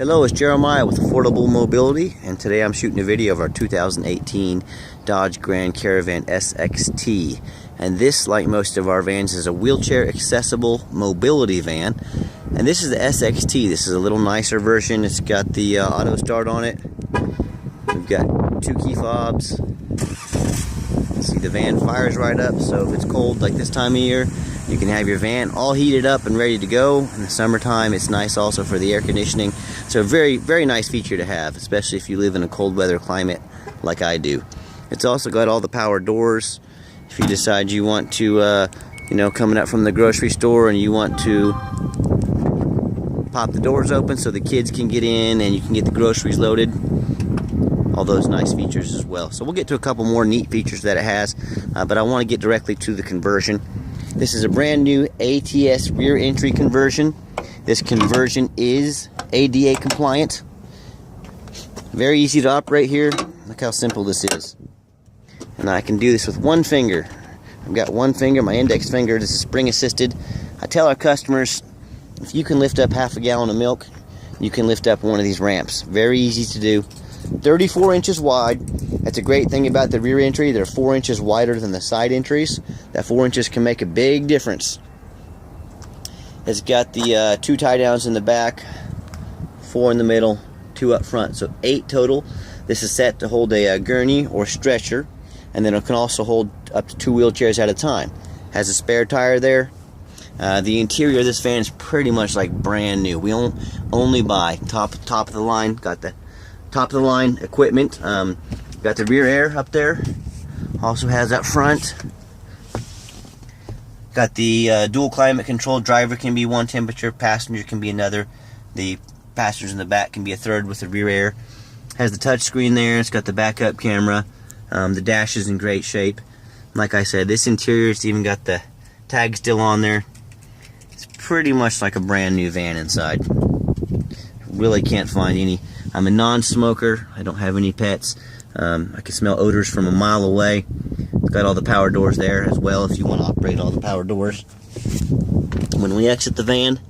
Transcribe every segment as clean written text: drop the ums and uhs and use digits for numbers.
Hello, it's Jeremiah with Affordable Mobility, and today I'm shooting a video of our 2018 Dodge Grand Caravan SXT. And this, like most of our vans, is a wheelchair accessible mobility van. And this is the SXT. This is a little nicer version. It's got the auto start on it. We've got 2 key fobs. See, the van fires right up, so if it's cold like this time of year, you can have your van all heated up and ready to go. In the summertime, it's nice also for the air conditioning. So a very, very nice feature to have, especially if you live in a cold weather climate like I do. It's also got all the power doors. If you decide you want to, coming up from the grocery store and you want to pop the doors open so the kids can get in and you can get the groceries loaded. All those nice features as well. So we'll get to a couple more neat features that it has, but I want to get directly to the conversion. This is a brand new ATS rear entry conversion. This conversion is ADA compliant. Very easy to operate here. Look how simple this is. And I can do this with one finger. I've got one finger, my index finger. This is spring assisted. I tell our customers, if you can lift up half a gallon of milk, you can lift up one of these ramps. Very easy to do. 34 inches wide. That's a great thing about the rear entry. They're 4 inches wider than the side entries. That 4 inches can make a big difference. It's got the 2 tie downs in the back, 4 in the middle, 2 up front, so 8 total. This is set to hold a gurney or stretcher, and then it can also hold up to 2 wheelchairs at a time. Has a spare tire there. The interior of this van is pretty much like brand new. We only buy top of the line. Got the top of the line equipment. Got the rear air up there. Also has up front. Got the dual climate control. Driver can be one temperature, passenger can be another. The passengers in the back can be a third with the rear air. Has the touch screen there. It's got the backup camera. The dash is in great shape. Like I said, this interior, it's even got the tag still on there. It's pretty much like a brand new van inside. Really can't find any. I'm a non-smoker. I don't have any pets. I can smell odors from a mile away. It's got all the power doors there as well if you want to operate all the power doors. When we exit the van,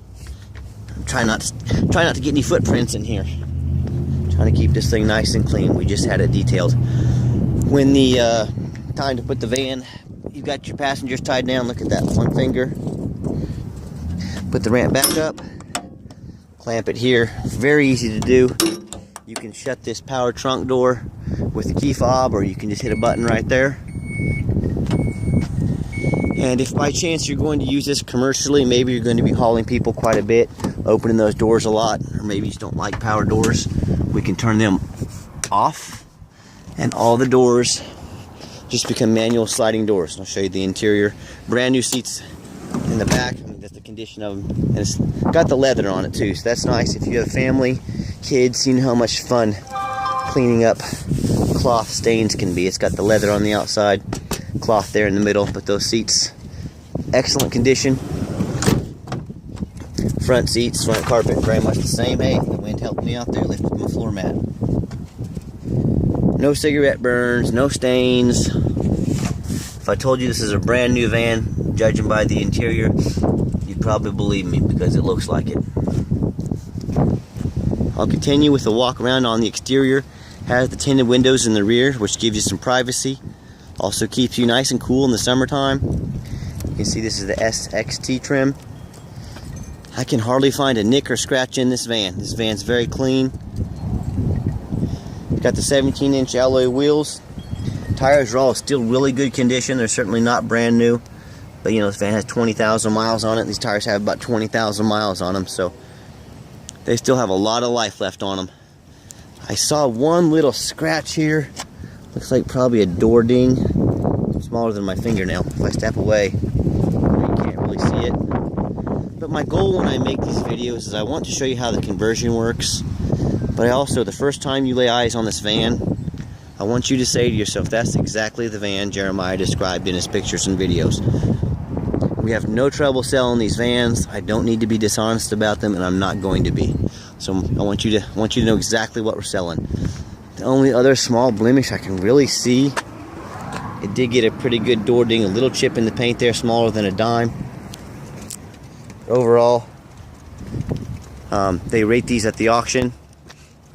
try not to get any footprints in here. Trying to keep this thing nice and clean. We just had it detailed. When the time to put the van, you've got your passengers tied down. Look at that, one finger. Put the ramp back up. Clamp it here. Very easy to do. You can shut this power trunk door with the key fob, or you can just hit a button right there. And if by chance you're going to use this commercially, maybe you're going to be hauling people quite a bit, opening those doors a lot, or maybe you just don't like power doors, we can turn them off, and all the doors just become manual sliding doors. I'll show you the interior. Brand new seats in the back. I mean, that's the condition of them. And it's got the leather on it too, so that's nice. If you have family, kids, you know how much fun cleaning up cloth stains can be. It's got the leather on the outside, cloth there in the middle, but those seats, excellent condition. Front seats, front carpet, very much the same. Hey, the wind helped me out there, lifted my floor mat. No cigarette burns, no stains. If I told you this is a brand new van, judging by the interior, you'd probably believe me because it looks like it. I'll continue with the walk around on the exterior. Has the tinted windows in the rear, which gives you some privacy. Also keeps you nice and cool in the summertime. You can see this is the SXT trim. I can hardly find a nick or scratch in this van. This van's very clean. Got the 17-inch alloy wheels. Tires are all still really good condition. They're certainly not brand new. But you know, this van has 20,000 miles on it. These tires have about 20,000 miles on them, so they still have a lot of life left on them. I saw one little scratch here. Looks like probably a door ding. Smaller than my fingernail. If I step away, you can't really see it. But my goal when I make these videos is I want to show you how the conversion works. But I also, the first time you lay eyes on this van, I want you to say to yourself, that's exactly the van Jeremiah described in his pictures and videos. We have no trouble selling these vans. I don't need to be dishonest about them, and I'm not going to be. So I want you to know exactly what we're selling. The only other small blemish I can really see, it did get a pretty good door ding, a little chip in the paint there, smaller than a dime. Overall, they rate these at the auction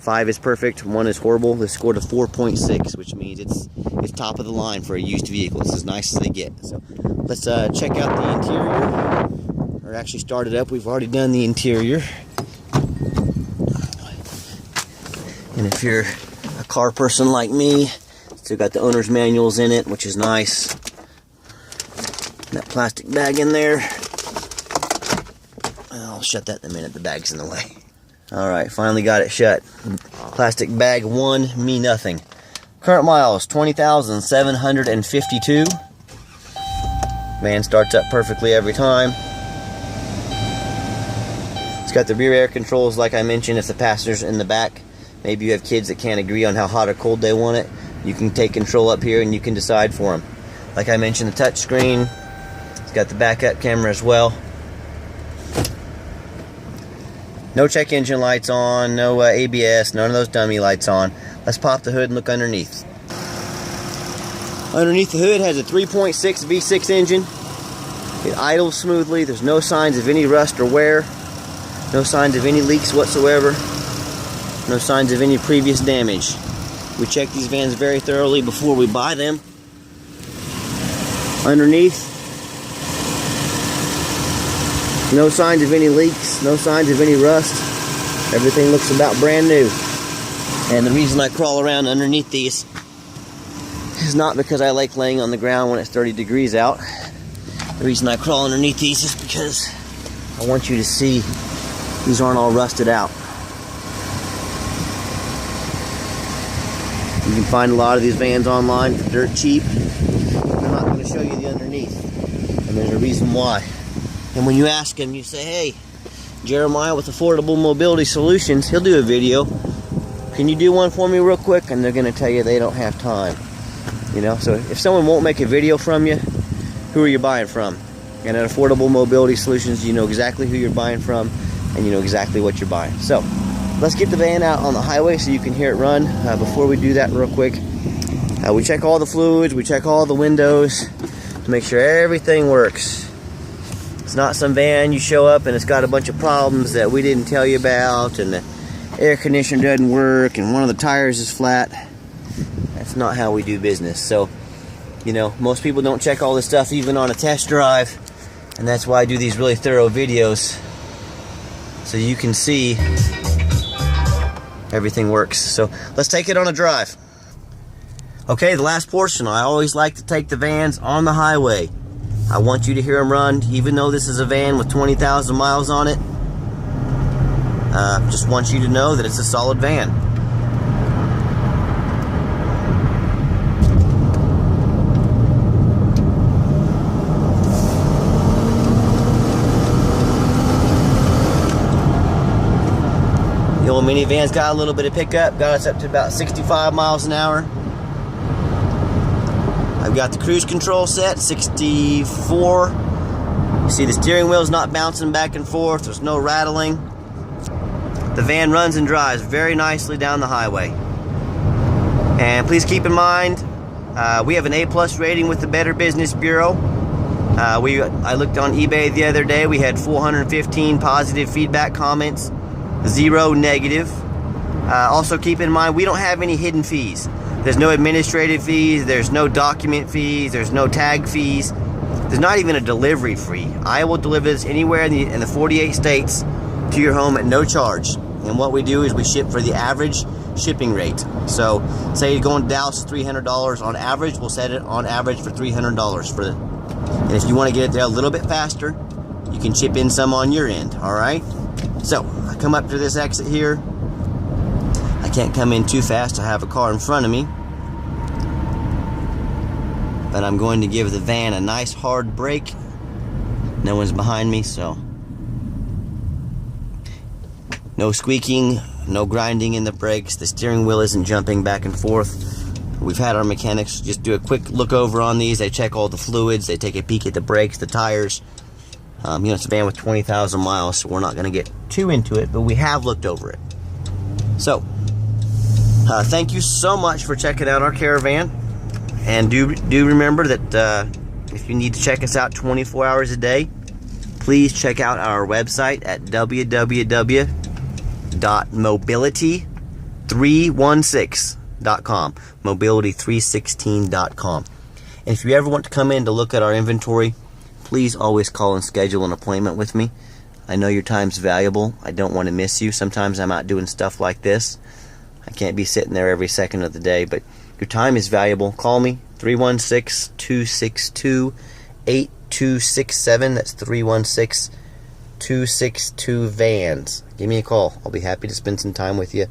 5 is perfect, 1 is horrible. This scored a 4.6, which means it's top of the line for a used vehicle. It's as nice as they get. So let's check out the interior, or actually start it up. We've already done the interior. And if you're a car person like me, still got the owner's manuals in it, which is nice. That plastic bag in there. I'll shut that in a minute, the bag's in the way. Alright, finally got it shut. Plastic bag 1, me nothing. Current miles, 20,752. Van starts up perfectly every time. It's got the rear air controls, like I mentioned, if the passengers in the back, maybe you have kids that can't agree on how hot or cold they want it, you can take control up here and you can decide for them. Like I mentioned, the touch screen. It's got the backup camera as well. No check engine lights on, no ABS, none of those dummy lights on. Let's pop the hood and look underneath. Underneath the hood has a 3.6 V6 engine. It idles smoothly. There's no signs of any rust or wear. No signs of any leaks whatsoever. No signs of any previous damage. We check these vans very thoroughly before we buy them. Underneath, no signs of any leaks, no signs of any rust. Everything looks about brand new. And the reason I crawl around underneath these is not because I like laying on the ground when it's 30 degrees out. The reason I crawl underneath these is because I want you to see these aren't all rusted out. You can find a lot of these vans online for dirt cheap. I'm not going to show you the underneath, and there's a reason why. And when you ask him, you say, hey, Jeremiah with Affordable Mobility Solutions, he'll do a video. Can you do one for me real quick? And they're going to tell you they don't have time. You know, so if someone won't make a video from you, who are you buying from? And at Affordable Mobility Solutions, you know exactly who you're buying from, and you know exactly what you're buying. So let's get the van out on the highway so you can hear it run. Before we do that real quick, we check all the fluids, we check all the windows to make sure everything works. It's not some van you show up and it's got a bunch of problems that we didn't tell you about, and the air conditioner doesn't work and one of the tires is flat. That's not how we do business. So, you know, most people don't check all this stuff even on a test drive, and that's why I do these really thorough videos so you can see everything works. So let's take it on a drive. Okay, the last portion, I always like to take the vans on the highway. I want you to hear them run, even though this is a van with 20,000 miles on it. Just want you to know that it's a solid van. The old minivan's got a little bit of pickup, got us up to about 65 miles an hour. I've got the cruise control set, 64. You see the steering wheel's not bouncing back and forth, there's no rattling. The van runs and drives very nicely down the highway. And please keep in mind, we have an A+ rating with the Better Business Bureau. I looked on eBay the other day, we had 415 positive feedback comments, 0 negative. Also keep in mind, we don't have any hidden fees. There's no administrative fees, there's no document fees, there's no tag fees. There's not even a delivery fee. I will deliver this anywhere in the 48 states to your home at no charge. And what we do is we ship for the average shipping rate. So say you're going to Dallas, $300 on average, we'll set it on average for $300 for it. And if you want to get it there a little bit faster, you can chip in some on your end, all right? So I come up to this exit here. I can't come in too fast, I have a car in front of me. But I'm going to give the van a nice hard brake. No one's behind me, so no squeaking, no grinding in the brakes. The steering wheel isn't jumping back and forth. We've had our mechanics just do a quick look over on these. They check all the fluids, they take a peek at the brakes, the tires. You know, it's a van with 20,000 miles, so we're not going to get too into it, but we have looked over it. So thank you so much for checking out our Caravan, and do remember that if you need to check us out 24 hours a day, please check out our website at www.mobility mobility316.com, mobility316.com. And if you ever want to come in to look at our inventory, please always call and schedule an appointment with me. I know your time's valuable. I don't want to miss you. Sometimes I'm out doing stuff like this. I can't be sitting there every second of the day, but your time is valuable. Call me, 316-262-8267. That's 316-262-VANS. Give me a call. I'll be happy to spend some time with you,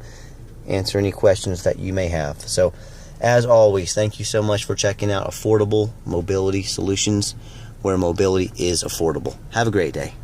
answer any questions that you may have. So, as always, thank you so much for checking out Affordable Mobility Solutions, where mobility is affordable. Have a great day.